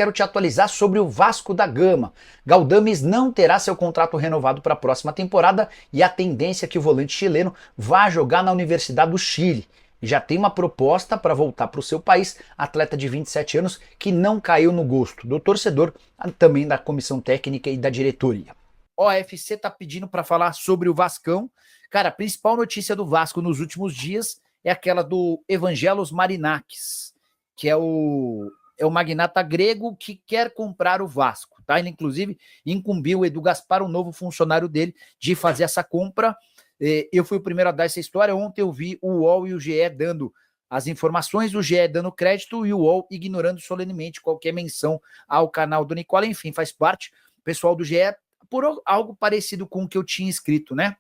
Quero te atualizar sobre o Vasco da Gama. Galdames não terá seu contrato renovado para a próxima temporada e a tendência é que o volante chileno vá jogar na Universidade do Chile. Já tem uma proposta para voltar para o seu país, atleta de 27 anos que não caiu no gosto do torcedor, também da comissão técnica e da diretoria. O OFC tá pedindo para falar sobre o Vascão. Cara, a principal notícia do Vasco nos últimos dias é aquela do Evangelos Marinakis, que é o magnata grego que quer comprar o Vasco, tá? Ele, inclusive, incumbiu o Edu Gaspar, o novo funcionário dele, de fazer essa compra. Eu fui o primeiro a dar essa história. Ontem eu vi o UOL e o GE dando as informações, o GE dando crédito e o UOL ignorando solenemente qualquer menção ao canal do Nicola. Enfim, faz parte. O pessoal do GE, por algo parecido com o que eu tinha escrito, né?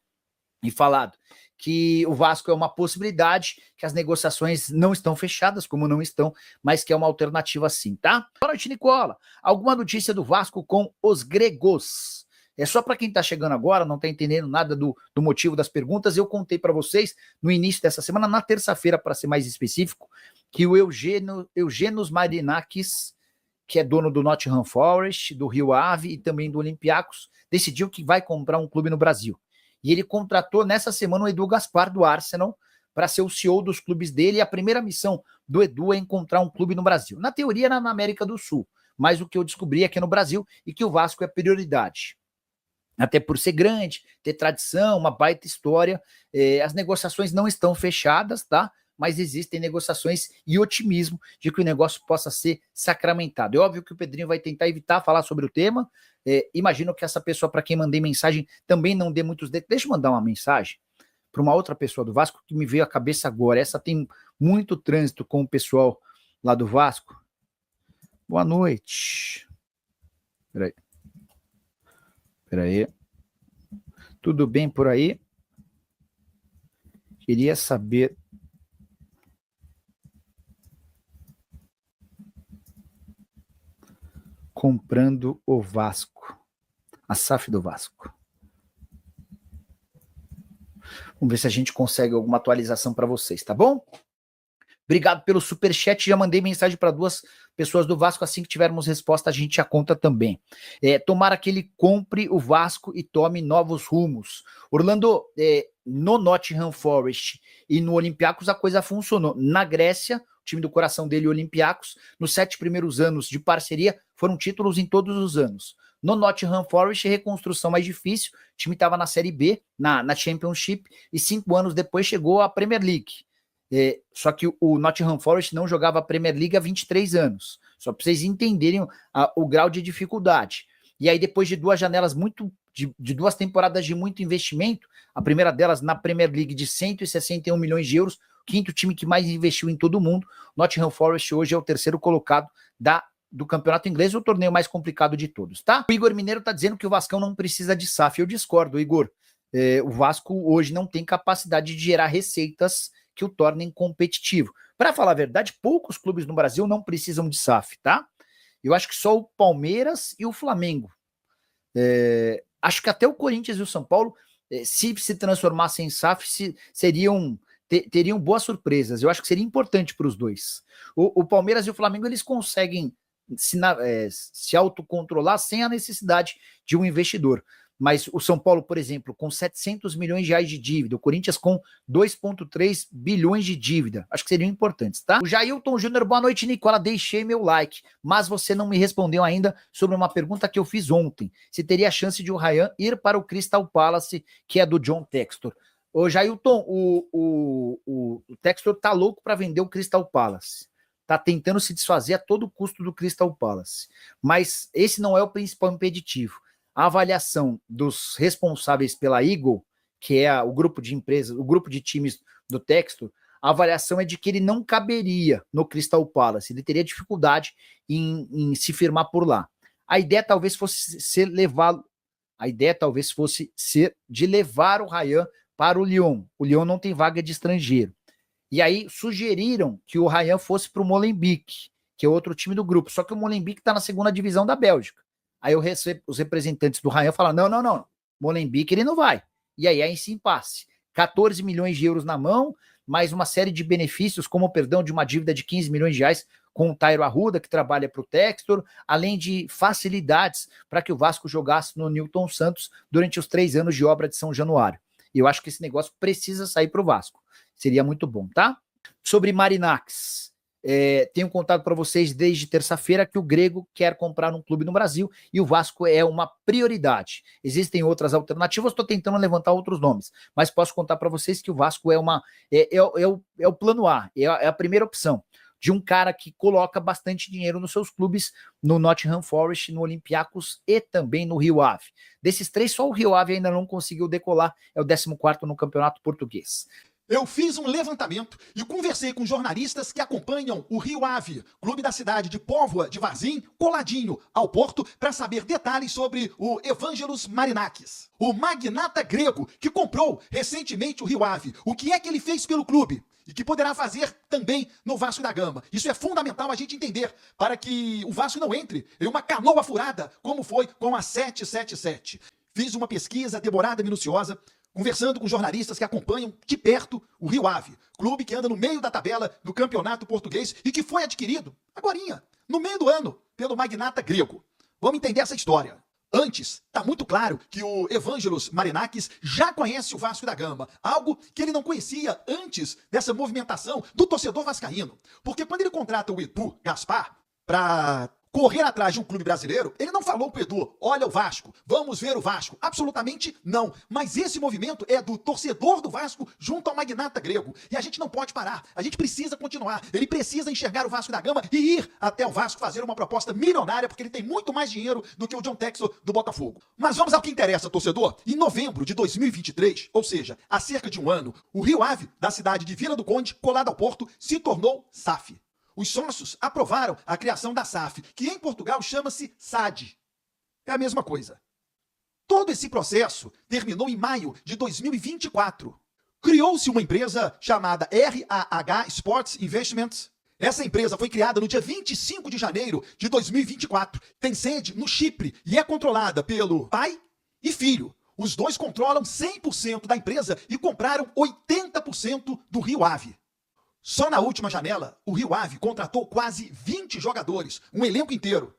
E falado que o Vasco é uma possibilidade, que as negociações não estão fechadas, como não estão, mas que é uma alternativa sim, tá? Boa noite, Nicola. Alguma notícia do Vasco com os gregos? É só para quem está chegando agora, não está entendendo nada do motivo das perguntas, eu contei para vocês no início dessa semana, na terça-feira, para ser mais específico, que o Eugenos Marinakis, que é dono do Nottingham Forest, do Rio Ave e também do Olympiacos, decidiu que vai comprar um clube no Brasil. E ele contratou nessa semana o Edu Gaspar do Arsenal para ser o CEO dos clubes dele. E a primeira missão do Edu é encontrar um clube no Brasil. Na teoria, na América do Sul. Mas o que eu descobri é que é no Brasil e que o Vasco é prioridade. Até por ser grande, ter tradição, uma baita história. As negociações não estão fechadas, tá? Mas existem negociações e otimismo de que o negócio possa ser sacramentado. É óbvio que o Pedrinho vai tentar evitar falar sobre o tema. Imagino que essa pessoa para quem mandei mensagem também não dê muitos detalhes. Deixa eu mandar uma mensagem para uma outra pessoa do Vasco que me veio à cabeça agora. Essa tem muito trânsito com o pessoal lá do Vasco. Boa noite. Peraí. Tudo bem por aí? Queria saber... comprando o Vasco. A SAF do Vasco. Vamos ver se a gente consegue alguma atualização para vocês, tá bom? Obrigado pelo superchat, já mandei mensagem para 2 pessoas do Vasco, assim que tivermos resposta a gente já conta também. Tomara que ele compre o Vasco e tome novos rumos. Orlando, no Nottingham Forest e no Olympiacos a coisa funcionou. Na Grécia, o time do coração dele, o Olympiacos, nos 7 primeiros anos de parceria, foram títulos em todos os anos. No Nottingham Forest, reconstrução mais difícil, o time estava na Série B, na Championship, e 5 anos depois chegou à Premier League. Só que o Nottingham Forest não jogava a Premier League há 23 anos. Só para vocês entenderem o grau de dificuldade. E aí, depois de 2 janelas de 2 temporadas de muito investimento, a primeira delas na Premier League de 161 milhões de euros, o 5º time que mais investiu em todo o mundo, Nottingham Forest hoje é o 3º colocado do campeonato inglês, o torneio mais complicado de todos, tá? O Igor Mineiro tá dizendo que o Vascão não precisa de SAF. Eu discordo, Igor. O Vasco hoje não tem capacidade de gerar receitas que o tornem competitivo. Para falar a verdade, poucos clubes no Brasil não precisam de SAF, tá? Eu acho que só o Palmeiras e o Flamengo. Acho que até o Corinthians e o São Paulo, se transformassem em SAF, teriam boas surpresas. Eu acho que seria importante para os dois. O Palmeiras e o Flamengo, eles conseguem se autocontrolar sem a necessidade de um investidor. Mas o São Paulo, por exemplo, com 700 milhões de reais de dívida, o Corinthians com 2,3 bilhões de dívida, acho que seriam importantes, tá? O Jailton Júnior, boa noite, Nicola, deixei meu like, mas você não me respondeu ainda sobre uma pergunta que eu fiz ontem, se teria a chance de o Ryan ir para o Crystal Palace, que é do John Textor. Ô Jailton, o Textor tá louco para vender o Crystal Palace, tá tentando se desfazer a todo custo do Crystal Palace, mas esse não é o principal impeditivo. A avaliação dos responsáveis pela Eagle, que é o grupo de empresas, o grupo de times do Textor, a avaliação é de que ele não caberia no Crystal Palace, ele teria dificuldade em se firmar por lá. A ideia talvez fosse ser de levar o Ryan para o Lyon. O Lyon não tem vaga de estrangeiro. E aí sugeriram que o Ryan fosse para o Molenbeek, que é outro time do grupo, só que o Molenbeek está na 2ª divisão da Bélgica. Aí os representantes do Ryan falaram, não, Molenbeek ele não vai. E aí esse impasse. 14 milhões de euros na mão, mais uma série de benefícios, como o perdão de uma dívida de 15 milhões de reais com o Tairo Arruda, que trabalha para o Textor, além de facilidades para que o Vasco jogasse no Newton Santos durante os 3 anos de obra de São Januário. E eu acho que esse negócio precisa sair para o Vasco. Seria muito bom, tá? Sobre Marinakis, tenho contado para vocês desde terça-feira que o Grego quer comprar um clube no Brasil e o Vasco é uma prioridade. Existem outras alternativas, estou tentando levantar outros nomes, mas posso contar para vocês que o Vasco é o plano A, é a primeira opção de um cara que coloca bastante dinheiro nos seus clubes, no Nottingham Forest, no Olympiacos e também no Rio Ave. Desses 3, só o Rio Ave ainda não conseguiu decolar, é o 14º no Campeonato Português. Eu fiz um levantamento e conversei com jornalistas que acompanham o Rio Ave, clube da cidade de Póvoa de Varzim, coladinho ao Porto, para saber detalhes sobre o Evangelos Marinakis, o magnata grego que comprou recentemente o Rio Ave. O que é que ele fez pelo clube? E que poderá fazer também no Vasco da Gama. Isso é fundamental a gente entender, para que o Vasco não entre em uma canoa furada, como foi com a 777. Fiz uma pesquisa demorada e minuciosa, conversando com jornalistas que acompanham de perto o Rio Ave, clube que anda no meio da tabela do Campeonato Português e que foi adquirido, agorinha, no meio do ano, pelo magnata grego. Vamos entender essa história. Antes, está muito claro que o Evangelos Marinakis já conhece o Vasco da Gama, algo que ele não conhecia antes dessa movimentação do torcedor vascaíno. Porque quando ele contrata o Edu Gaspar para correr atrás de um clube brasileiro, ele não falou pro Edu, olha o Vasco, vamos ver o Vasco. Absolutamente não. Mas esse movimento é do torcedor do Vasco junto ao magnata grego. E a gente não pode parar. A gente precisa continuar. Ele precisa enxergar o Vasco da Gama e ir até o Vasco fazer uma proposta milionária, porque ele tem muito mais dinheiro do que o John Textor do Botafogo. Mas vamos ao que interessa, torcedor. Em novembro de 2023, ou seja, há cerca de um ano, o Rio Ave, da cidade de Vila do Conde, colado ao Porto, se tornou SAF. Os sócios aprovaram a criação da SAF, que em Portugal chama-se SAD. É a mesma coisa. Todo esse processo terminou em maio de 2024. Criou-se uma empresa chamada RAH Sports Investments. Essa empresa foi criada no dia 25 de janeiro de 2024. Tem sede no Chipre e é controlada pelo pai e filho. Os dois controlam 100% da empresa e compraram 80% do Rio Ave. Só na última janela, o Rio Ave contratou quase 20 jogadores, um elenco inteiro.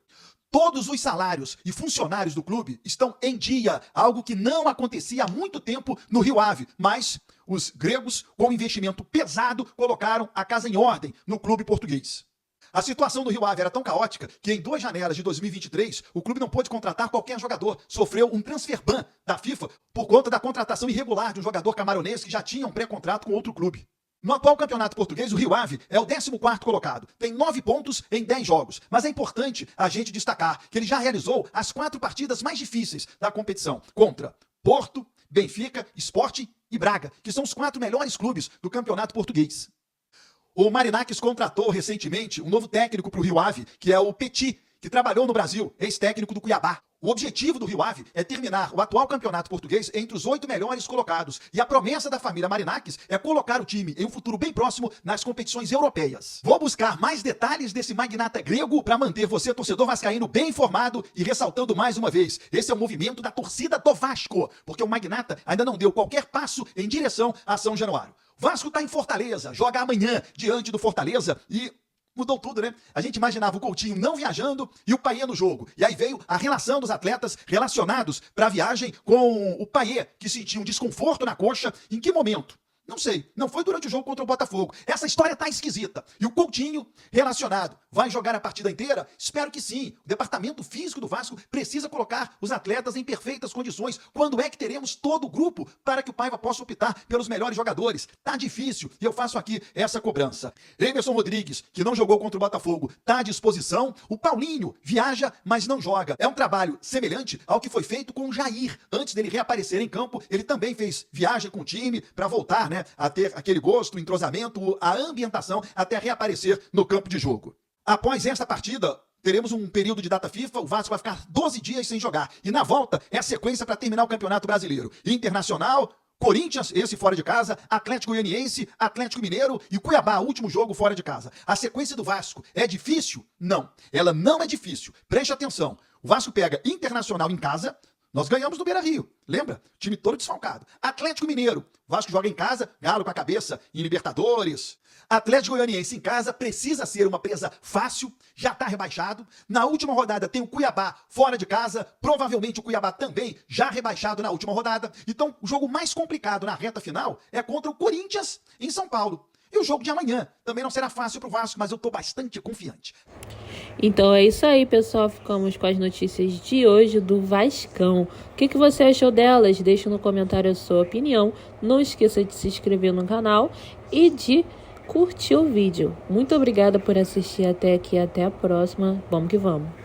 Todos os salários e funcionários do clube estão em dia, algo que não acontecia há muito tempo no Rio Ave, mas os gregos, com investimento pesado, colocaram a casa em ordem no clube português. A situação do Rio Ave era tão caótica que em 2 janelas de 2023, o clube não pôde contratar qualquer jogador. Sofreu um transfer ban da FIFA por conta da contratação irregular de um jogador camaronês que já tinha um pré-contrato com outro clube. No atual campeonato português, o Rio Ave é o 14º colocado. Tem 9 pontos em 10 jogos. Mas é importante a gente destacar que ele já realizou as 4 partidas mais difíceis da competição. Contra Porto, Benfica, Sport e Braga, que são os 4 melhores clubes do campeonato português. O Marinakis contratou recentemente um novo técnico para o Rio Ave, que é o Petit, que trabalhou no Brasil, ex-técnico do Cuiabá. O objetivo do Rio Ave é terminar o atual campeonato português entre os 8 melhores colocados. E a promessa da família Marinakis é colocar o time em um futuro bem próximo nas competições europeias. Vou buscar mais detalhes desse magnata grego para manter você, torcedor vascaíno, bem informado e ressaltando mais uma vez, esse é o movimento da torcida do Vasco, porque o magnata ainda não deu qualquer passo em direção a São Januário. Vasco está em Fortaleza, joga amanhã diante do Fortaleza e mudou tudo, né? A gente imaginava o Coutinho não viajando e o Payet no jogo. E aí veio a relação dos atletas relacionados para a viagem com o Payet, que sentiu um desconforto na coxa. Em que momento? Não sei, não foi durante o jogo contra o Botafogo. Essa história tá esquisita. E o Coutinho relacionado. Vai jogar a partida inteira? Espero que sim. O departamento físico do Vasco precisa colocar os atletas em perfeitas condições. Quando é que teremos todo o grupo para que o Paiva possa optar pelos melhores jogadores? Tá difícil e eu faço aqui essa cobrança. Emerson Rodrigues, que não jogou contra o Botafogo, tá à disposição. O Paulinho viaja, mas não joga. É um trabalho semelhante ao que foi feito com o Jair. Antes dele reaparecer em campo, ele também fez viagem com o time para voltar, né, a ter aquele gosto, o entrosamento, a ambientação até reaparecer no campo de jogo. Após esta partida, teremos um período de data FIFA, o Vasco vai ficar 12 dias sem jogar. E na volta é a sequência para terminar o Campeonato Brasileiro. Internacional, Corinthians, esse fora de casa, Atlético Goianiense, Atlético Mineiro e Cuiabá, último jogo fora de casa. A sequência do Vasco é difícil? Não. Ela não é difícil. Preste atenção. O Vasco pega Internacional em casa, Nós ganhamos do Beira-Rio, lembra? Time todo desfalcado. Atlético Mineiro, Vasco joga em casa, Galo com a cabeça em Libertadores. Atlético Goianiense em casa precisa ser uma presa fácil, já está rebaixado. Na última rodada tem o Cuiabá fora de casa, provavelmente o Cuiabá também já rebaixado na última rodada. Então o jogo mais complicado na reta final é contra o Corinthians em São Paulo. E o jogo de amanhã também não será fácil para o Vasco, mas eu estou bastante confiante. Então é isso aí, pessoal. Ficamos com as notícias de hoje do Vascão. O que você achou delas? Deixe no comentário a sua opinião. Não esqueça de se inscrever no canal e de curtir o vídeo. Muito obrigada por assistir até aqui. Até a próxima. Vamos que vamos.